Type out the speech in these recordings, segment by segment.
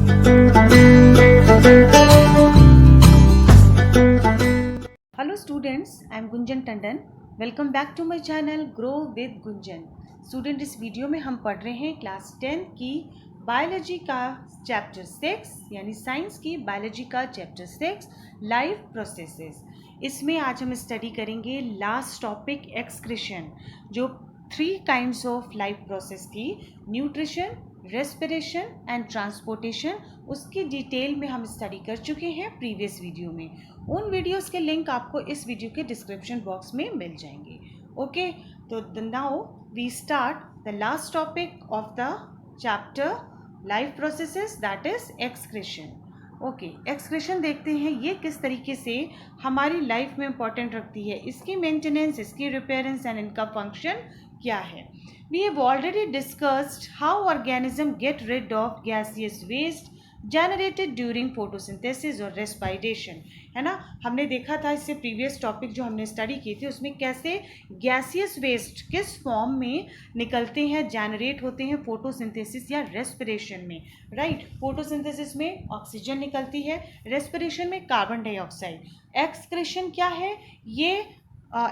Hello students, I am Gunjan Tandon. Welcome back to my channel Grow with Gunjan. Student, इस video में हम पढ़ रहे हैं क्लास 10 की बायोलॉजी का चैप्टर 6 यानी साइंस की बायोलॉजी का चैप्टर 6 लाइफ प्रोसेसेस। इसमें आज हम स्टडी करेंगे लास्ट टॉपिक एक्सक्रीशन, जो 3 काइंड्स ऑफ लाइफ प्रोसेस थी, न्यूट्रिशन, रेस्पिरेशन एंड ट्रांसपोर्टेशन। उसकी डिटेल में हम स्टडी कर चुके हैं प्रीवियस वीडियो में। उन वीडियोस के लिंक आपको इस वीडियो के डिस्क्रिप्शन बॉक्स में मिल जाएंगे। ओके, तो now we start the last topic of the chapter life processes, that is excretion. Okay, excretion देखते हैं ये किस तरीके से हमारी लाइफ में इंपॉर्टेंट रखती है, इसकी मेंटेनेंस, इसकी रिपेयरेंस एंड इनका फंक्शन क्या है। We have already discussed how organisms get rid of gaseous waste generated during photosynthesis और respiration, है ना। हमने देखा था इससे प्रीवियस टॉपिक जो हमने स्टडी की थी उसमें कैसे गैसियस वेस्ट किस फॉर्म में निकलते हैं, जनरेट होते हैं फोटोसिंथेसिस या रेस्पिरेशन में, राइट। फोटोसिंथेसिस में ऑक्सीजन निकलती है, रेस्पिरेशन में कार्बन डाइऑक्साइड। एक्सक्रीशन क्या है? ये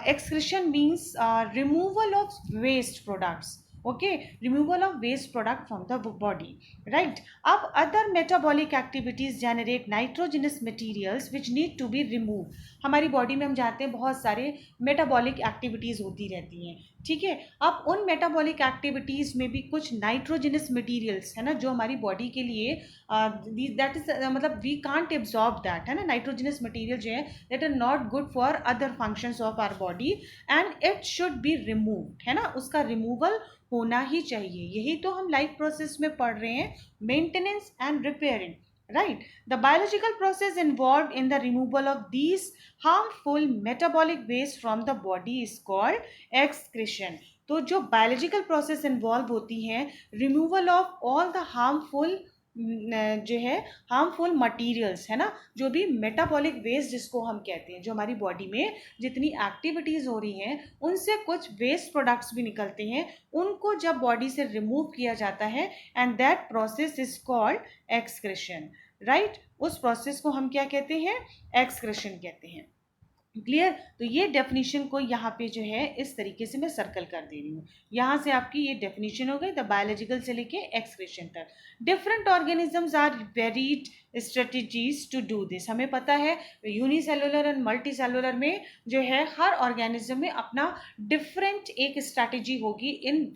excretion means removal of waste products. Okay, removal of waste product from the body, right. अब other metabolic activities generate nitrogenous materials which need to be removed. हमारी body में हम जानते हैं बहुत सारे मेटाबॉलिक एक्टिविटीज़ होती रहती हैं, ठीक है। अब उन मेटाबॉलिक एक्टिविटीज़ में भी कुछ नाइट्रोजनस मटेरियल्स है ना, जो हमारी बॉडी के लिए दैट इज मतलब वी कांट एब्जॉर्ब दैट, है ना। नाइट्रोजनस मटेरियल जो है that are not good for other functions of our body and it should be removed, है ना। उसका रिमूवल होना ही चाहिए। यही तो हम लाइफ प्रोसेस में पढ़ रहे हैं, maintenance and repairing, right. The biological process involved in the removal of these harmful metabolic waste from the body is called excretion. तो जो बायोलॉजिकल प्रोसेस इन्वॉल्व होती हैं, removal of all the harmful जो है हार्मफुल मटेरियल्स, है ना, जो भी मेटाबॉलिक वेस्ट जिसको हम कहते हैं, जो हमारी बॉडी में जितनी एक्टिविटीज़ हो रही हैं उनसे कुछ वेस्ट प्रोडक्ट्स भी निकलते हैं, उनको जब बॉडी से रिमूव किया जाता है and that process is called excretion, right. उस प्रोसेस को हम क्या कहते हैं? एक्सक्रीशन कहते हैं। क्लियर। तो ये डेफिनेशन को यहाँ पे जो है इस तरीके से मैं सर्कल कर दे रही हूँ। यहाँ से आपकी ये डेफिनेशन हो गई द बायोलॉजिकल से लेके एक्सक्रीशन तक। Different organisms are varied strategies to do this. हमें पता है यूनिसेलुलर एंड मल्टी सेलुलर में जो है हर ऑर्गेनिज्म में अपना डिफरेंट एक स्ट्रैटेजी होगी इन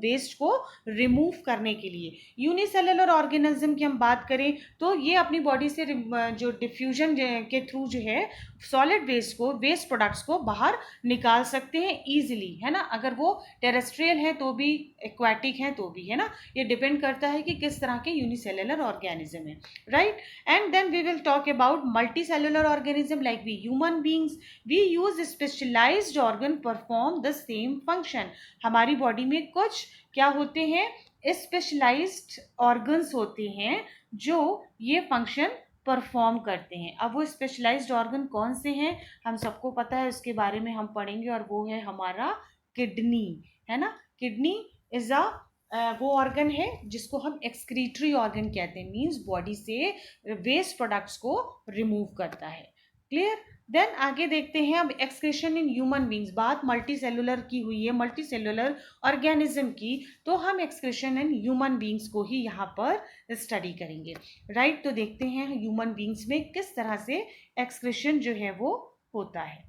वेस्ट को रिमूव करने के लिए। यूनिसेलुलर ऑर्गेनिज्म की हम बात करें तो ये अपनी बॉडी से जो डिफ्यूजन के थ्रू जो है सॉलिड वेस्ट को, वेस्ट प्रोडक्ट्स को बाहर निकाल सकते हैं इजीली, है ना। अगर वो टेरेस्ट्रियल है तो भी, एक्वाटिक है तो भी, है ना। ये डिपेंड करता है कि किस तरह के यूनिसेलुलर ऑर्गेनिज्म है, right. And then we will talk about multi cellular organism like we human beings. We use specialised organ perform the same function. हमारी बॉडी में कुछ क्या होते हैं? स्पेशलाइज्ड ऑर्गन्स होते हैं जो ये फंक्शन परफॉर्म करते हैं। अब वो स्पेशलाइज्ड ऑर्गन कौन से हैं हम सबको पता है, उसके बारे में हम पढ़ेंगे, और वो है हमारा किडनी, है ना। किडनी इज वो ऑर्गन है जिसको हम एक्सक्रीटरी ऑर्गन कहते हैं, मींस बॉडी से वेस्ट प्रोडक्ट्स को रिमूव करता है। क्लियर। देन आगे देखते हैं अब एक्सक्रीशन इन ह्यूमन बींग्स। बात मल्टी सेलुलर की हुई है, मल्टी सेलुलर ऑर्गेनिज्म की, तो हम एक्सक्रीशन इन ह्यूमन बींग्स को ही यहाँ पर स्टडी करेंगे, राइट। तो देखते हैं ह्यूमन बींग्स में किस तरह से एक्सक्रीशन जो है वो होता है।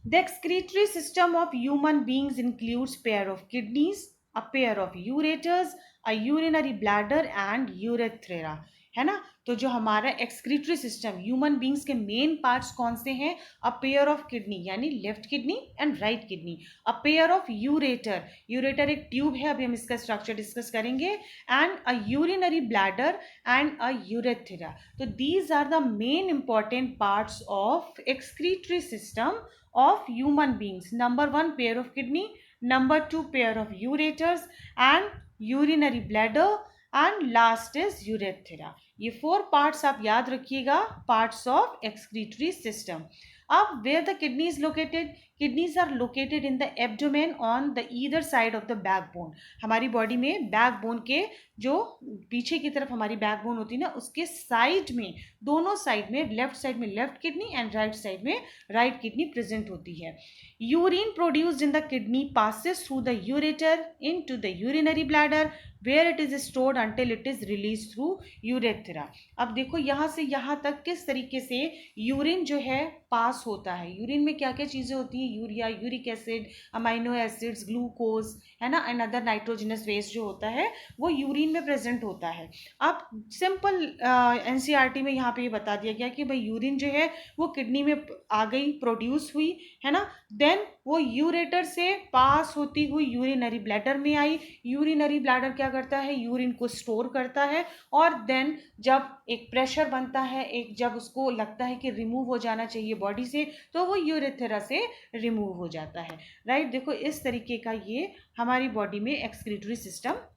The excretory system of human beings includes pair of kidneys, a pair of ureters, a urinary bladder and urethra, है ना। तो जो हमारा एक्सक्रीटरी सिस्टम ह्यूमन बींग्स के मेन पार्ट्स कौन से हैं? अ पेयर ऑफ किडनी यानी left kidney and right kidney, a pair of ureter, ureter एक ट्यूब है, अभी हम इसका स्ट्रक्चर डिस्कस करेंगे, and a urinary bladder and a urethra. तो these are the main important parts of excretory system of human beings. Number 1 pair of kidney, number 2 pair of ureters and urinary bladder and last is urethra. ये 4 parts आप याद रखिएगा, parts of excretory system. अब where the kidney is located, kidneys are located in the abdomen on the either side of the backbone. हमारी body में backbone के जो पीछे की तरफ हमारी बैकबोन होती है ना, उसके साइड में, दोनों साइड में, लेफ्ट साइड में left kidney and right side में राइट किडनी प्रेजेंट होती है। Urine produced in the kidney passes through the ureter into the urinary bladder where it is stored until it is released through urethra। अब देखो यहाँ से यहाँ तक किस तरीके से यूरिन जो है पास होता है। यूरिन में क्या क्या चीज़ें होती हैं, urea, uric acid, amino acids, glucose, है ना, एंड अदर नाइट्रोजनस वेस्ट जो होता है वो यूरिन में प्रेजेंट होता है। अब सिंपल एनसीईआरटी में यहाँ पे ये बता दिया गया कि भाई यूरिन जो है वो किडनी में आ गई, प्रोड्यूस हुई, है ना, देन वो यूरेटर से पास होती हुई यूरिनरी ब्लैडर में आई। यूरिनरी ब्लैडर क्या करता है, यूरिन को स्टोर करता है, और देन जब एक प्रेशर बनता है, एक जब उसको लगता है कि रिमूव हो जाना चाहिए बॉडी से, तो वो यूरेथेरा से रिमूव हो जाता है। राइट, देखो इस तरीके का ये हमारी बॉडी में एक्सक्रीटरी सिस्टम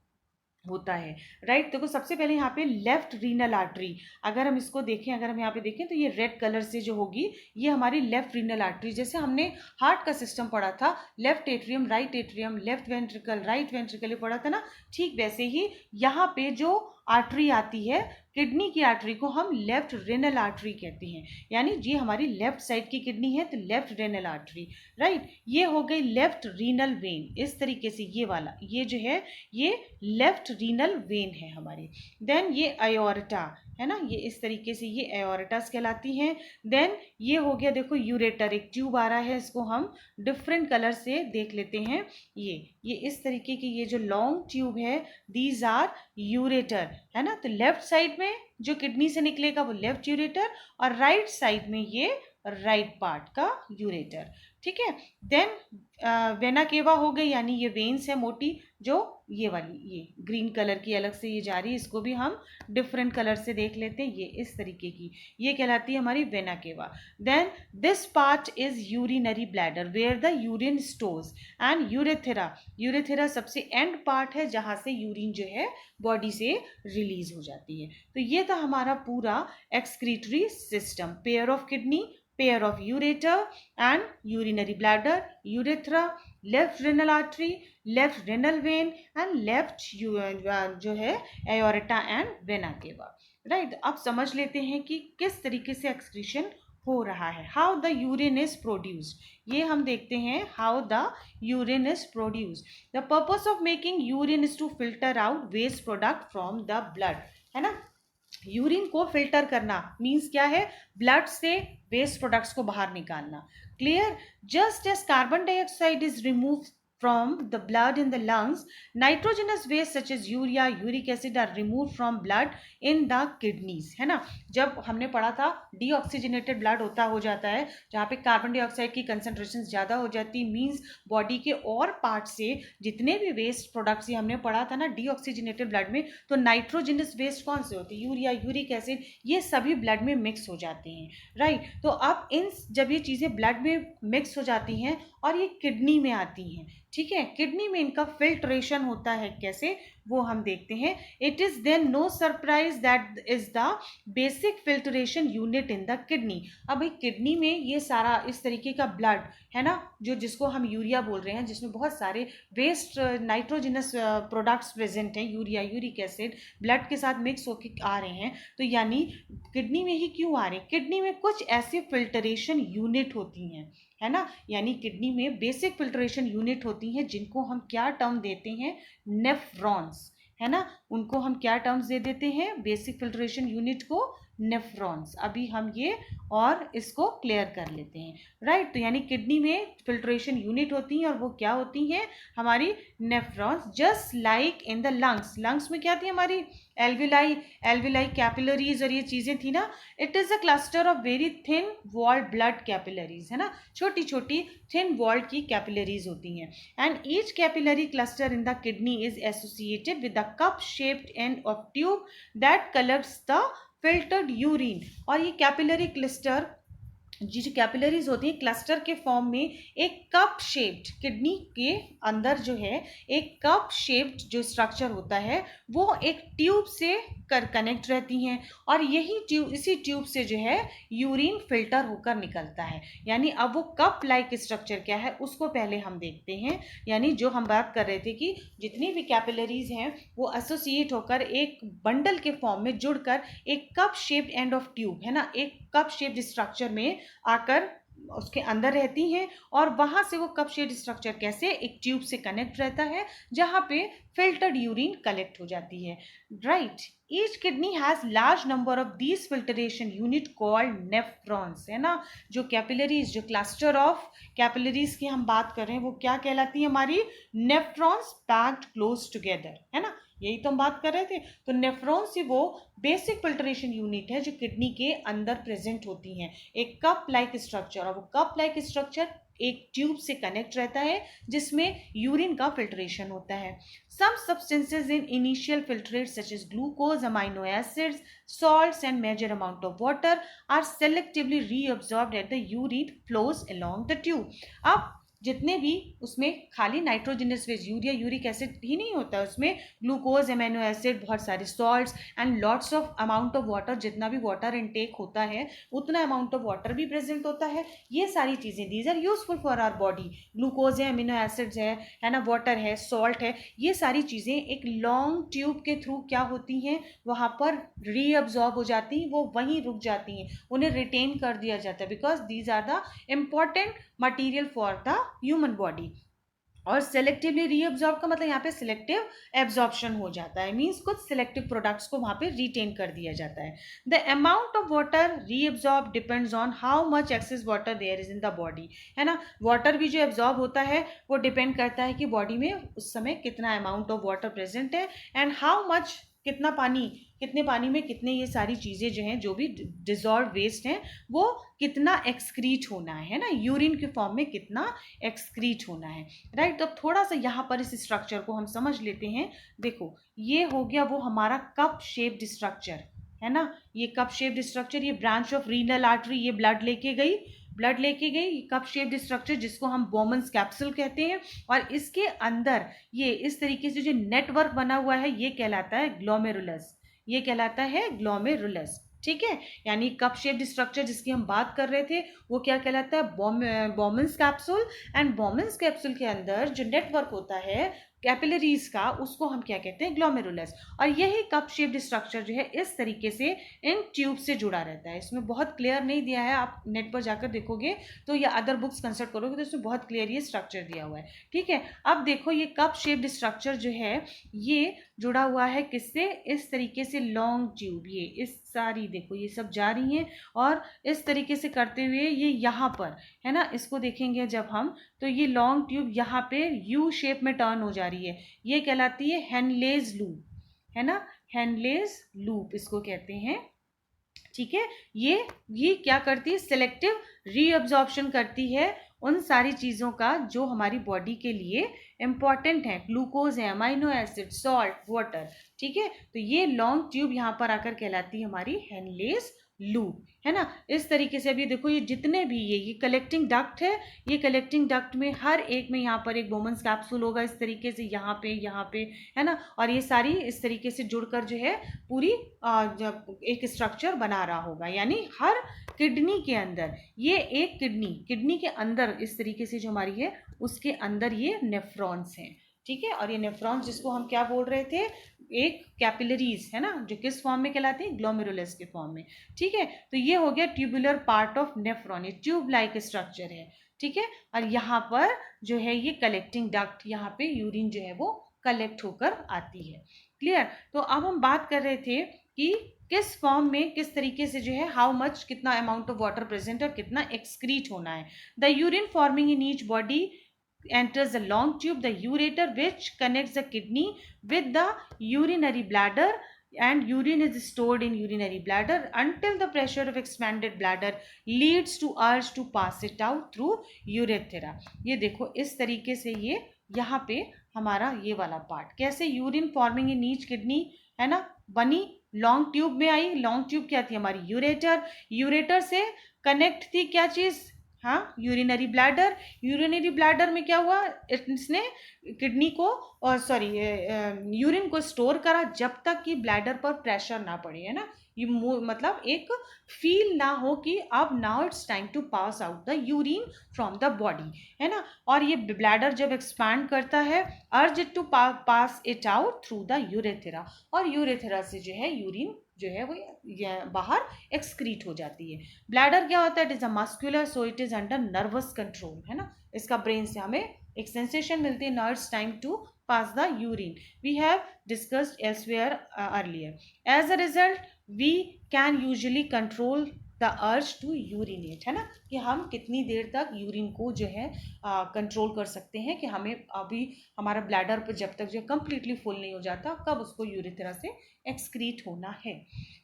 होता है। राइट, देखो सबसे पहले यहाँ पे लेफ्ट रीनल आर्टरी, अगर हम इसको देखें, अगर हम यहाँ पे देखें तो ये रेड कलर से जो होगी ये हमारी लेफ्ट रीनल आर्टरी। जैसे हमने हार्ट का सिस्टम पढ़ा था, left atrium, left ventricle, right ventricle, ये पढ़ा था ना, ठीक वैसे ही यहाँ पे जो आर्टरी आती है किडनी की आर्टरी को हम लेफ्ट रेनल आर्टरी कहते हैं। यानी ये हमारी लेफ्ट साइड की किडनी है तो लेफ्ट रेनल आर्टरी। राइट, ये हो गई लेफ्ट रीनल वेन। इस तरीके से ये वाला, ये जो है ये लेफ्ट रीनल वेन है हमारी। देन ये अयोर्टा है ना, ये इस तरीके से ये एयोर्टास कहलाती हैं। देन ये हो गया, देखो यूरेटर, एक ट्यूब आ रहा है, इसको हम डिफरेंट कलर से देख लेते हैं। ये इस तरीके की ये जो लॉन्ग ट्यूब है, दीज आर यूरेटर, है ना। तो लेफ्ट साइड में जो किडनी से निकलेगा वो लेफ्ट यूरेटर, और राइट साइड में ये राइट पार्ट का यूरेटर। ठीक है, देन वेना केवा हो गई, यानी ये वेन्स है मोटी, जो ये वाली ये ग्रीन कलर की अलग से ये जा रही है, इसको भी हम डिफरेंट कलर से देख लेते हैं। ये इस तरीके की ये कहलाती है हमारी vena cava. Then this part is urinary bladder where the urine stores, and urethra सबसे एंड पार्ट है जहाँ से यूरिन जो है बॉडी से रिलीज हो जाती है। तो ये था हमारा पूरा excretory system, pair of kidney, pair of ureter and urinary bladder, urethra, left renal artery, left renal vein and left जो है aorta and vena cava। Right, अब समझ लेते हैं कि किस तरीके से एक्सक्रीशन हो रहा है। How the urine is produced, ये हम देखते हैं how the urine is produced. The purpose of making urine is to filter out waste product from the blood, है ना। यूरिन को फिल्टर करना मीन्स क्या है, ब्लड से वेस्ट प्रोडक्ट्स को बाहर निकालना। Clear, just as carbon dioxide is remove from the blood in the lungs, nitrogenous waste such as urea, uric acid are removed from blood in the kidneys, है ना। जब हमने पढ़ा था डीऑक्सीजनेटेड ब्लड हो जाता है, जहाँ पे कार्बन डाइऑक्साइड की कंसंट्रेशन ज़्यादा हो जाती, मीन्स बॉडी के और पार्ट से जितने भी वेस्ट प्रोडक्ट्स, ये हमने पढ़ा था ना डीऑक्सीजनेटेड ब्लड में, तो नाइट्रोजनस वेस्ट कौन से होते हैं, यूरिया, यूरिक एसिड, ये सभी ब्लड में मिक्स हो जाते हैं। राइट, तो अब जब ये चीज़ें ब्लड में मिक्स हो जाती हैं और ये किडनी में आती हैं, ठीक है, किडनी में इनका फिल्ट्रेशन होता है, कैसे वो हम देखते हैं। It is then no surprise that is the basic filtration unit in the kidney. अब भाई किडनी में ये सारा इस तरीके का ब्लड है ना, जो जिसको हम यूरिया बोल रहे हैं, जिसमें बहुत सारे वेस्ट नाइट्रोजनस प्रोडक्ट्स प्रेजेंट हैं, यूरिया, यूरिक एसिड ब्लड के साथ मिक्स होकर आ रहे हैं, तो यानी किडनी में ही क्यों आ रहे हैं, किडनी में कुछ ऐसी फिल्ट्रेशन यूनिट होती हैं, है ना। यानी किडनी में बेसिक फिल्ट्रेशन यूनिट होती हैं जिनको हम क्या टर्म देते हैं, नेफ्रॉन्स, है ना। उनको हम क्या टर्म्स दे देते हैं, बेसिक फिल्ट्रेशन यूनिट को नेफ्रॉन्स। अभी हम ये और इसको क्लियर कर लेते हैं। राइट, तो यानी किडनी में फिल्ट्रेशन यूनिट होती हैं और वो क्या होती हैं, हमारी nephrons. Just like in the lungs, lungs में क्या थी हमारी एल्विलाई कैपिलरीज और ये चीज़ें थी ना। It is a cluster of very thin walled blood capillaries, है ना, छोटी छोटी थिन वॉल्ड की कैपिलरीज होती हैं। And each capillary cluster in the kidney is associated with the cup shaped end of tube that collects the filtered urine. और ये capillary cluster जो कैपिलरीज होती है क्लस्टर के फॉर्म में एक कप शेप्ड, किडनी के अंदर जो है एक कप शेप्ड जो स्ट्रक्चर होता है वो एक ट्यूब से कनेक्ट रहती हैं, और यही ट्यूब, इसी ट्यूब से जो है यूरिन फिल्टर होकर निकलता है। यानी अब वो कप लाइक स्ट्रक्चर क्या है उसको पहले हम देखते हैं। यानी जो हम बात कर रहे थे कि जितनी भी कैपिलरीज हैं वो एसोसिएट होकर एक बंडल के फॉर्म में जुड़कर एक cup shaped end of tube है ना, एक कप शेप्ड स्ट्रक्चर में आकर उसके अंदर रहती हैं, और वहां से वो कप शेड स्ट्रक्चर कैसे एक ट्यूब से कनेक्ट रहता है जहां पे फिल्टर्ड यूरिन कलेक्ट हो जाती है। Right, each kidney has large number of these filtration unit called nephrons है ना। जो कैपिलरीज, जो क्लस्टर ऑफ कैपिलरीज की हम बात कर रहे हैं वो क्या कहलाती है हमारी, नेफ्रॉन्स पैक्ड क्लोज टुगेदर है ना, यही तो हम बात कर रहे थे। तो नेफ्रॉन से वो बेसिक फिल्ट्रेशन यूनिट है जो किडनी के अंदर प्रेजेंट होती हैं, एक कप लाइक स्ट्रक्चर, और वो कप लाइक स्ट्रक्चर एक ट्यूब से कनेक्ट रहता है जिसमें यूरिन का फिल्ट्रेशन होता है। Some substances in initial filtrate such as glucose, amino acids, salts and major amount of water are selectively reabsorbed at the urine flows along the tube। अब जितने भी उसमें खाली nitrogenous waste, urea, uric acid ही नहीं होता, उसमें glucose, amino acid, बहुत सारे salts and lots of amount of water, जितना भी वाटर इनटेक होता है उतना अमाउंट ऑफ वाटर भी प्रेजेंट होता है। ये सारी चीज़ें these are useful for our body. Glucose है, अमीनो एसिड्स है ना, वाटर है, सॉल्ट है, ये सारी चीज़ें एक लॉन्ग ट्यूब के थ्रू क्या होती हैं, वहाँ पर रीअब्जॉर्ब हो जाती हैं, वो वहीं रुक जाती हैं, उन्हें रिटेन कर दिया जाता है, because these are the important material for the human body. और सेलेक्टिवली रीअब्जॉर्ब का मतलब यहाँ पे सिलेक्टिव एब्जॉर्प्शन हो जाता है, मीन्स कुछ सिलेक्टिव प्रोडक्ट्स को वहाँ पे रिटेन कर दिया जाता है। The amount of water reabsorb depends on how much excess water there is in the body है ना। वाटर भी जो एब्जॉर्ब होता है वो डिपेंड करता है कि बॉडी में उस समय कितना अमाउंट ऑफ वाटर प्रेजेंट है, एंड हाउ मच, कितना पानी, कितने पानी में कितने ये सारी चीज़ें जो हैं, जो भी डिजॉल्व वेस्ट हैं वो कितना एक्सक्रीट होना है ना, यूरिन के फॉर्म में कितना एक्सक्रीट होना है। राइट, तो अब थोड़ा सा यहाँ पर इस स्ट्रक्चर को हम समझ लेते हैं। देखो ये हो गया वो हमारा कप शेप्ड स्ट्रक्चर है ना, ये कप शेप्ड स्ट्रक्चर, ये ब्रांच ऑफ रीनल आर्टरी, ये ब्लड लेके गई, ब्लड लेके गई, कप शेप्ड स्ट्रक्चर जिसको हम बोमन्स कैप्सूल कहते हैं, और इसके अंदर ये इस तरीके से जो नेटवर्क बना हुआ है ये कहलाता है ग्लोमेरुलस, ये कहलाता है ग्लोमेरुलस। ठीक है, यानी कप शेप्ड स्ट्रक्चर जिसकी हम बात कर रहे थे वो क्या कहलाता है, Bowman's capsule, and Bowman's capsule के अंदर जो नेटवर्क होता है कैपिलरीज का उसको हम क्या कहते हैं, ग्लोमेरुलस। और यही कप शेप्ड स्ट्रक्चर जो है इस तरीके से इन ट्यूब से जुड़ा रहता है। इसमें बहुत क्लियर नहीं दिया है, आप नेट पर जाकर देखोगे तो या अदर बुक्स कंसल्ट करोगे तो इसमें बहुत क्लियर ये स्ट्रक्चर दिया हुआ है। ठीक है, अब देखो ये कप शेप्ड स्ट्रक्चर जो है ये जुड़ा हुआ है किससे, इस तरीके से लॉन्ग ट्यूब, ये इस सारी देखो ये सब जा रही हैं, और इस तरीके से करते हुए ये यहाँ पर है ना, इसको देखेंगे जब हम तो ये लॉन्ग ट्यूब यहाँ पे यू शेप में टर्न हो जा रही है, ये कहलाती है हेनलेज लूप है ना, हेनलेज लूप इसको कहते हैं। ठीक है, ये क्या करती है, सिलेक्टिव रीअब्जॉर्प्शन करती है उन सारी चीज़ों का जो हमारी बॉडी के लिए इंपॉर्टेंट है, ग्लूकोज है, अमाइनो एसिड, सॉल्ट, वाटर। ठीक है, तो ये लॉन्ग ट्यूब यहाँ पर आकर कहलाती है हमारी हेनलेज लूप है ना। इस तरीके से अभी देखो ये जितने भी ये कलेक्टिंग डक्ट है, ये कलेक्टिंग डक्ट में हर एक में यहाँ पर एक बोमन्स कैप्सूल होगा इस तरीके से, यहाँ पे है ना, और ये सारी इस तरीके से जुड़कर जो है पूरी एक स्ट्रक्चर बना रहा होगा। यानी हर किडनी के अंदर ये एक किडनी के अंदर इस तरीके से जो हमारी है उसके अंदर ये नेफ्रॉन्स हैं। ठीक है, और ये नेफ्रॉन्स जिसको हम क्या बोल रहे थे, एक कैपिलरीज है ना, जो किस फॉर्म में कहलाते हैं, ग्लोमेरुलस के फॉर्म में। ठीक है, तो ये हो गया ट्यूबुलर पार्ट ऑफ नेफ्रॉन, ये ट्यूब लाइक स्ट्रक्चर है। ठीक है, और यहाँ पर जो है ये कलेक्टिंग डक्ट, यहाँ पे यूरिन जो है वो कलेक्ट होकर आती है। क्लियर, तो अब हम बात कर रहे थे कि किस फॉर्म में किस तरीके से जो है हाउ मच, कितना अमाउंट ऑफ वाटर प्रेजेंट है और कितना एक्सक्रीट होना है। The urine forming in each body enters the long tube, the ureter, which connects the kidney with the urinary bladder, and urine is stored in urinary bladder until the pressure of expanded bladder leads to urge to pass it out through urethra। ये देखो इस तरीके से ये यहाँ पे हमारा ये वाला पार्ट कैसे urine forming in each kidney है ना बनी, लॉन्ग ट्यूब में आई। लॉन्ग ट्यूब क्या थी हमारी? यूरेटर। यूरेटर से कनेक्ट थी क्या चीज? हाँ, यूरिनरी ब्लैडर। यूरिनरी ब्लैडर में क्या हुआ? इसने किडनी को और सॉरी यूरिन को स्टोर करा जब तक कि ब्लैडर पर प्रेशर ना पड़े, है ना, ये मतलब एक फील ना हो कि अब now it's time to pass out the urine from the body, है ना। और ये ब्लैडर जब एक्सपैंड करता है, urge it to pass it out through the urethra, और यूरेथेरा से जो है यूरिन जो है वो बाहर एक्सक्रीट हो जाती है। ब्लैडर क्या होता है? It is a muscular, so it is under nervous control, है ना। इसका ब्रेन से हमें एक सेंसेशन मिलती है, now it's time to pass the urine. We have discussed elsewhere earlier. As a result, we can usually control the urge to urinate, है ना, कि हम कितनी देर तक यूरिन को जो है कंट्रोल कर सकते हैं, कि हमें अभी हमारा ब्लैडर पर जब तक जो कंप्लीटली फुल नहीं हो जाता कब उसको यूरिथ्रा से एक्सक्रीट होना है।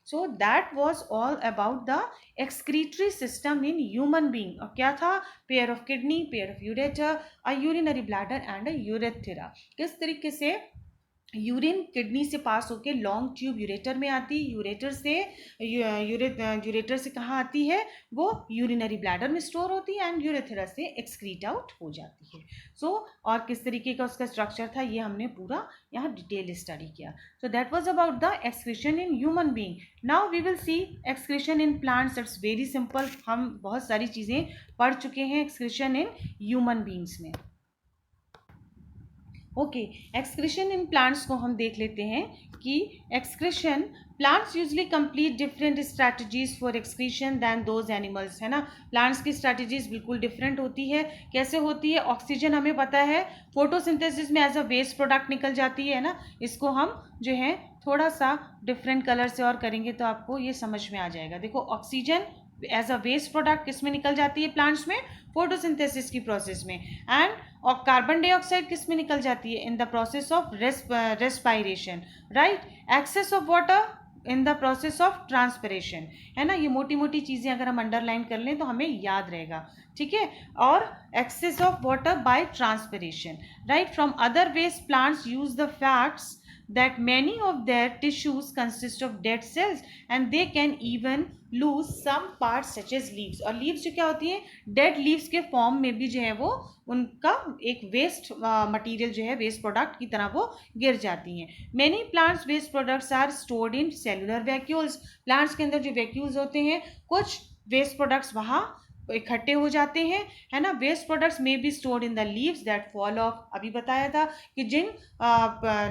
सो that was all about the excretory system in human being. और क्या था? Pair of kidney, pair of ureter, a urinary bladder and a urethra. किस तरीके से यूरिन किडनी से पास होकर लॉन्ग ट्यूब यूरेटर में आती, यूरेटर से यूरेटर से कहाँ आती है? वो यूरिनरी ब्लैडर में स्टोर होती है एंड यूरेथ्रा से एक्सक्रीट आउट हो जाती है। सो और किस तरीके का उसका स्ट्रक्चर था ये हमने पूरा यहाँ डिटेल स्टडी किया। So that was about the excretion in human being. Now we will see excretion in plants. It's very simple, हम बहुत सारी चीज़ें पढ़ चुके हैं एक्सक्रीशन इन ह्यूमन बीइंग्स में। ओके, एक्सक्रीशन इन प्लांट्स को हम देख लेते हैं कि excretion plants usually complete different strategies for excretion than those animals, है ना। प्लांट्स की स्ट्रैटेजीज बिल्कुल डिफरेंट होती है। कैसे होती है? ऑक्सीजन हमें पता है फोटोसिंथेसिस में एज अ वेस्ट प्रोडक्ट निकल जाती है ना। इसको हम जो है थोड़ा सा डिफरेंट कलर से और करेंगे तो आपको ये समझ में आ जाएगा। देखो, oxygen as a waste product किस में निकल जाती है? प्लांट्स में, फोटोसिंथेसिस की प्रोसेस में। एंड और कार्बन डाइऑक्साइड किस में निकल जाती है? In the process of respiration, right. Excess of water in the process of transpiration, है ना। ये मोटी मोटी चीज़ें अगर हम अंडरलाइन कर लें तो हमें याद रहेगा, ठीक है। और excess of water by transpiration, right. From other waste plants use the facts that many of their tissues consist of dead cells and they can even lose some parts such as leaves। और leaves जो क्या होती है? dead leaves के form में भी जो है वो उनका एक वेस्ट मटेरियल जो है वेस्ट प्रोडक्ट की तरह वो गिर जाती हैं। many plants waste products are stored in cellular vacuoles। Plants के अंदर जो वैक्यूल्स होते हैं कुछ वेस्ट प्रोडक्ट्स वहाँ इकट्ठे हो जाते हैं, है ना। वेस्ट प्रोडक्ट्स में be stored in the leaves that fall of. अभी बताया था कि जिन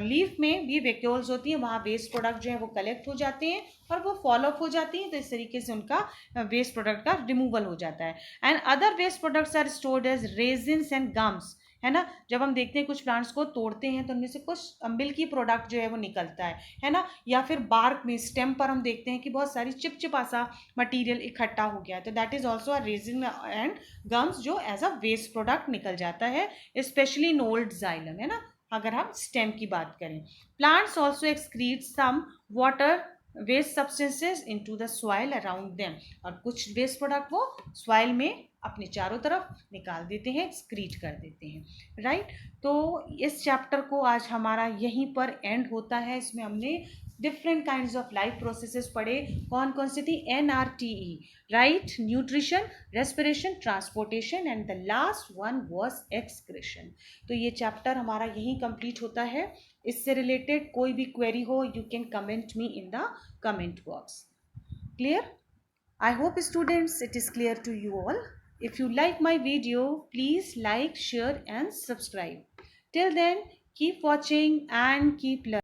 लीफ में भी वैक्यूल्स होती हैं वहाँ वेस्ट प्रोडक्ट जो है वो कलेक्ट हो जाते हैं और वो फॉल ऑफ हो जाती हैं, तो इस तरीके से उनका वेस्ट प्रोडक्ट का रिमूवल हो जाता है। And other waste products are stored as resins and gums, है ना। जब हम देखते हैं कुछ प्लांट्स को तोड़ते हैं तो उनमें से कुछ मिल्की प्रोडक्ट जो है वो निकलता है ना। या फिर बार्क में, स्टेम पर हम देखते हैं कि बहुत सारी चिपचिपा सा मटीरियल इकट्ठा हो गया है, तो that is also a resin and gums जो एज अ वेस्ट प्रोडक्ट निकल जाता है, स्पेशली इन ओल्ड जाइलम, है ना, अगर हम स्टेम की बात करें। Plants also excrete some water waste substances into the soil around them. और कुछ वेस्ट प्रोडक्ट वो सॉइल में अपने चारों तरफ निकाल देते हैं, एक्सक्रीट कर देते हैं, राइट। तो इस चैप्टर को आज हमारा यहीं पर एंड होता है। इसमें हमने different kinds of life processes पढ़े। कौन कौन सी थी? NRTE, right, nutrition, respiration, transportation and the last one was excretion. तो ये चैप्टर हमारा यहीं कंप्लीट होता है। इससे रिलेटेड कोई भी क्वेरी हो you can comment me in the comment box. Clear? I hope students it is clear to you all. If you like my video, please like, share and subscribe. Till then, keep watching and keep learning.